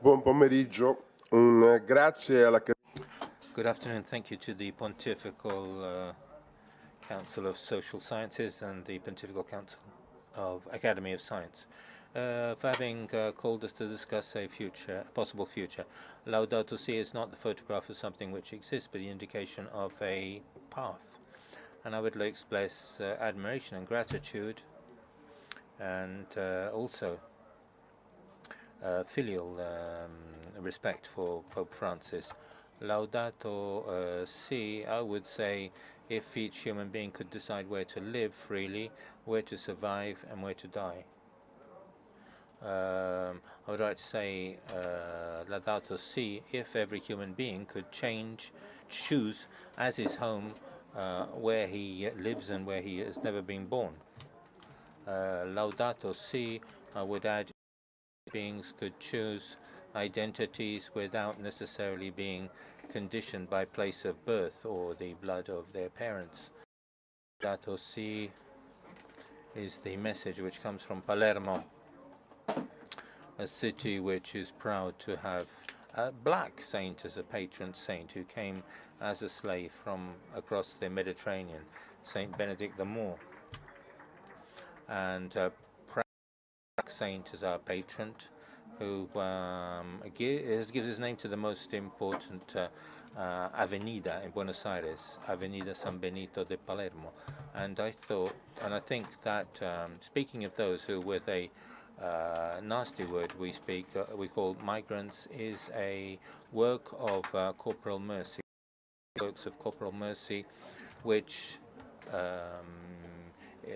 Buon pomeriggio, grazie alla Good afternoon. Thank you to the Pontifical Council of Social Sciences and the Pontifical Council of Academy of Science for having called us to discuss a possible future. Laudato Si is not the photograph of something which exists, but the indication of a path. And I would like to express admiration and gratitude and also filial respect for Pope Francis. Laudato Si, I would say, if each human being could decide where to live freely, where to survive, and where to die. I would like to say Laudato Si, if every human being could choose as his home where he lives and where he has never been born. Laudato Si, I would add, beings could choose identities without necessarily being conditioned by place of birth or the blood of their parents. Laudato Si is the message which comes from Palermo, a city which is proud to have a black saint as a patron saint who came as a slave from across the Mediterranean, Saint Benedict the Moor. And black saint is our patron, who gives his name to the most important avenida in Buenos Aires, Avenida San Benito de Palermo. And I think that speaking of those who, with a nasty word we call migrants, is a work of corporal mercy, works of corporal mercy, which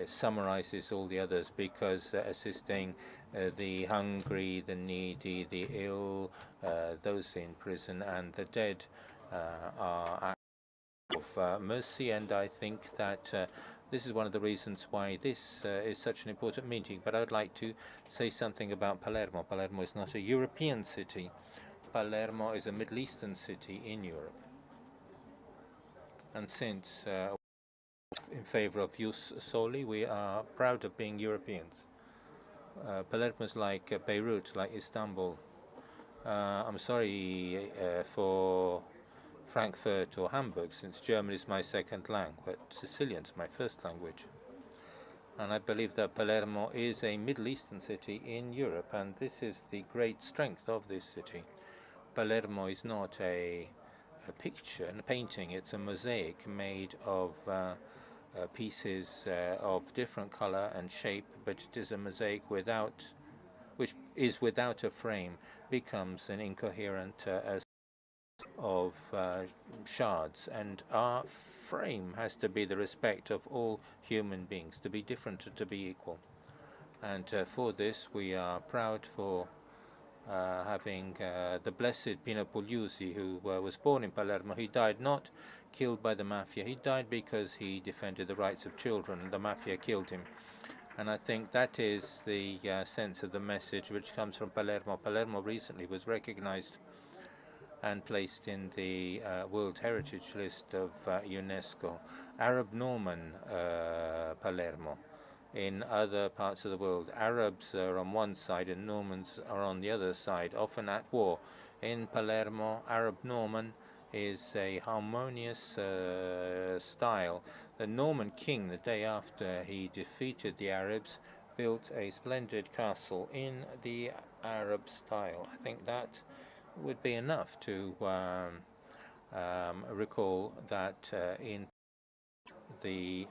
summarizes all the others, because assisting the hungry, the needy, the ill, those in prison, and the dead are acts of mercy. And I think that this is one of the reasons why this is such an important meeting. But I would like to say something about Palermo. Palermo is not a European city. Palermo is a Middle Eastern city in Europe. And since in favor of jus soli, we are proud of being Europeans. Palermo is like Beirut, like Istanbul. I'm sorry for Frankfurt or Hamburg, since German is my second language, but Sicilian is my first language. And I believe that Palermo is a Middle Eastern city in Europe, and this is the great strength of this city. Palermo is not a picture and a painting, it's a mosaic made of pieces of different color and shape, but it is a mosaic which is without a frame, becomes an incoherent of shards. And our frame has to be the respect of all human beings, to be different and to be equal. And for this we are proud for having the blessed Pino Pugliese, who was born in Palermo. He died not killed by the mafia. He died because he defended the rights of children, and the mafia killed him. And I think that is the sense of the message which comes from Palermo. Palermo recently was recognized and placed in the World Heritage List of UNESCO. Arab Norman Palermo. In other parts of the world, Arabs are on one side and Normans are on the other side, often at war. In Palermo, Arab Norman is a harmonious style. The Norman king, the day after he defeated the Arabs, built a splendid castle in the Arab style. I think that would be enough to recall that in the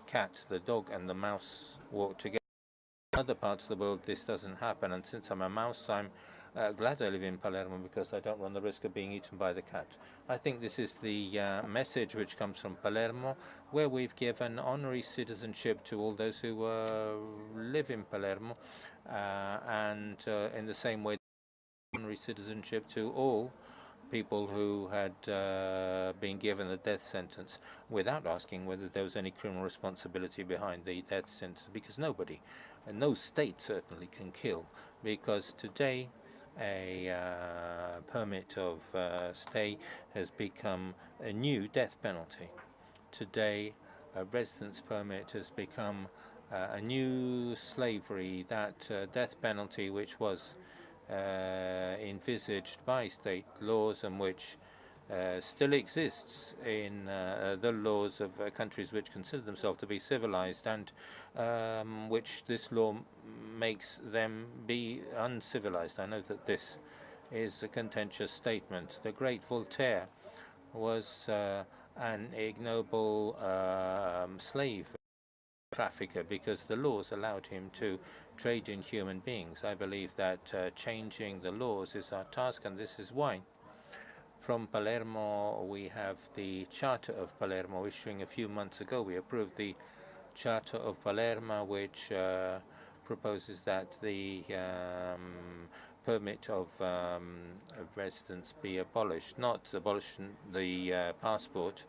cat, the dog, and the mouse walk together. In other parts of the world, this doesn't happen. And since I'm a mouse, I'm glad I live in Palermo, because I don't run the risk of being eaten by the cat. I think this is the message which comes from Palermo, where we've given honorary citizenship to all those who live in Palermo, and in the same way, honorary citizenship to all people who had been given the death sentence, without asking whether there was any criminal responsibility behind the death sentence, because nobody, and no state certainly, can kill, because today a permit of stay has become a new death penalty. Today a residence permit has become a new slavery. That death penalty, which was envisaged by state laws and which still exists in the laws of countries which consider themselves to be civilized, and which this law makes them be uncivilized. I know that this is a contentious statement. The great Voltaire was an ignoble slave trafficker because the laws allowed him to trade in human beings. I believe that changing the laws is our task, and this is why from Palermo we have the Charter of Palermo issuing a few months ago. We approved the Charter of Palermo, which proposes that the permit of residence be abolished, not abolish the passport.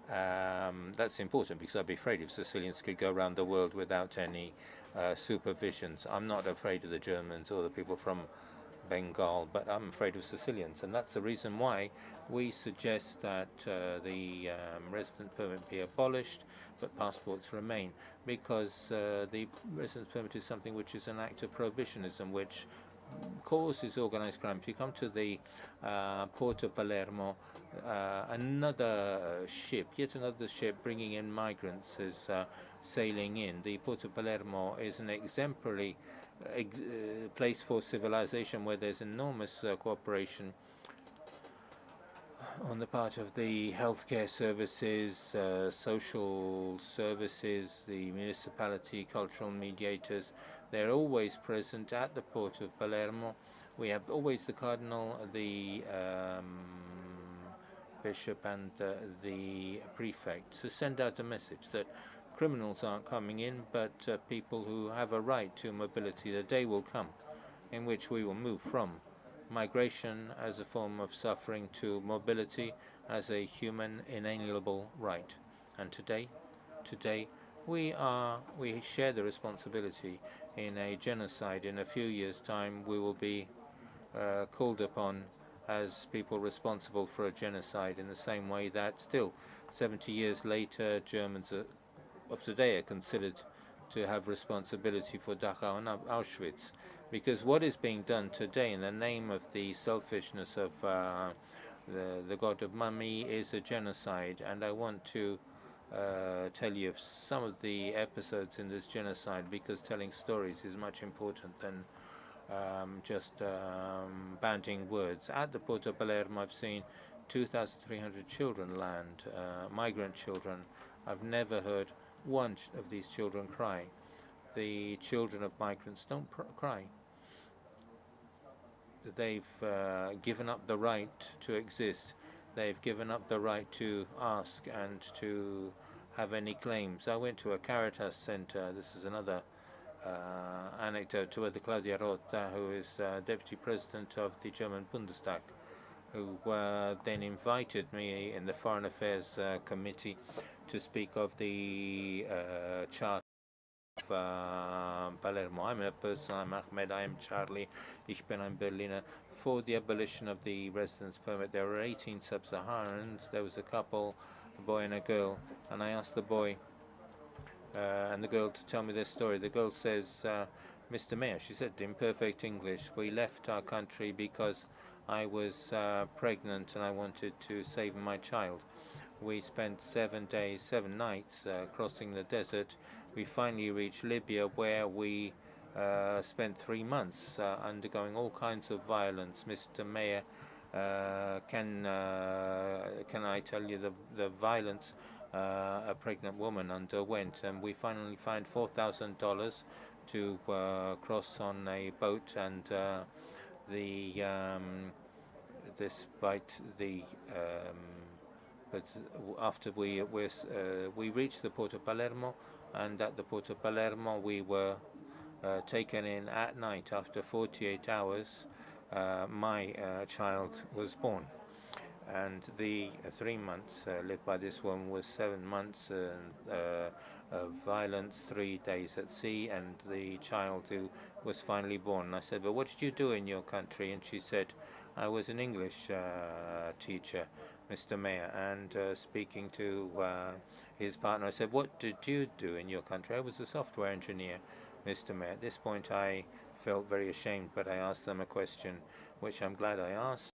That's important because I'd be afraid if Sicilians could go around the world without any supervisions. I'm not afraid of the Germans or the people from Bengal, but I'm afraid of Sicilians, and that's the reason why we suggest that the residence permit be abolished, but passports remain, because the residence permit is something which is an act of prohibitionism, which causes organized crime. If you come to the port of Palermo, yet another ship bringing in migrants is sailing in. The port of Palermo is an exemplary place for civilization where there's enormous cooperation on the part of the healthcare services, social services, the municipality, cultural mediators. They're always present at the port of Palermo. We have always the cardinal, the bishop, and the prefect to send out a message that criminals aren't coming in, but people who have a right to mobility. The day will come in which we will move from migration as a form of suffering to mobility as a human inalienable right. And today we share the responsibility in a genocide. In a few years' time, we will be called upon as people responsible for a genocide, in the same way that still 70 years later Germans of today are considered to have responsibility for Dachau and Auschwitz, because what is being done today in the name of the selfishness of the god of money is a genocide. And I want to tell you of some of the episodes in this genocide, because telling stories is much important than just bandying words. At the Port of Palermo, I've seen 2,300 children land, migrant children. I've never heard one of these children cry. The children of migrants don't cry. They've given up the right to exist. They've given up the right to ask and to have any claims. I went to a Caritas center. This is another anecdote to the Claudia Rota, who is deputy president of the German Bundestag, who then invited me in the Foreign Affairs Committee to speak of the Charter of Palermo. I'm a person, I'm Ahmed, I am Charlie, ich bin ein Berliner. For the abolition of the residence permit, there were 18 sub-Saharans. There was a couple, a boy and a girl, and I asked the boy and the girl to tell me their story. The girl says, Mr. Mayor, she said in perfect English, we left our country because I was pregnant and I wanted to save my child. We spent 7 days, 7 nights crossing the desert. We finally reached Libya, where we spent 3 months undergoing all kinds of violence. Mr. Mayor, can I tell you the violence a pregnant woman underwent? And we finally found $4,000 to cross on a boat, and despite the but after we reached the port of Palermo, and at the port of Palermo we were taken in at night. After 48 hours, my child was born. And the 3 months lived by this woman was 7 months of violence, 3 days at sea, and the child who was finally born. And I said, but what did you do in your country? And she said, I was an English teacher, Mr. Mayor. And speaking to his partner, I said, what did you do in your country? I was a software engineer, Mr. Mayor. At this point, I felt very ashamed, but I asked them a question, which I'm glad I asked.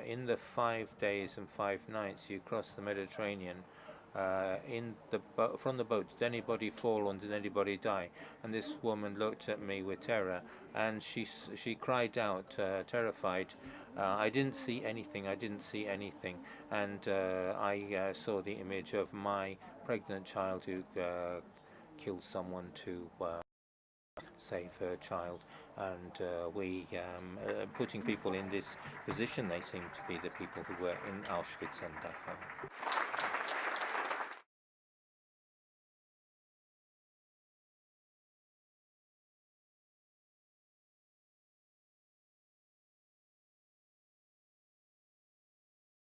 In the 5 days and 5 nights you cross the Mediterranean, from the boat, did anybody fall or did anybody die? And this woman looked at me with terror, and she cried out, terrified, I didn't see anything, I didn't see anything. And I saw the image of my pregnant child who killed someone to save her child. And putting people in this position, they seem to be the people who were in Auschwitz and Dachau.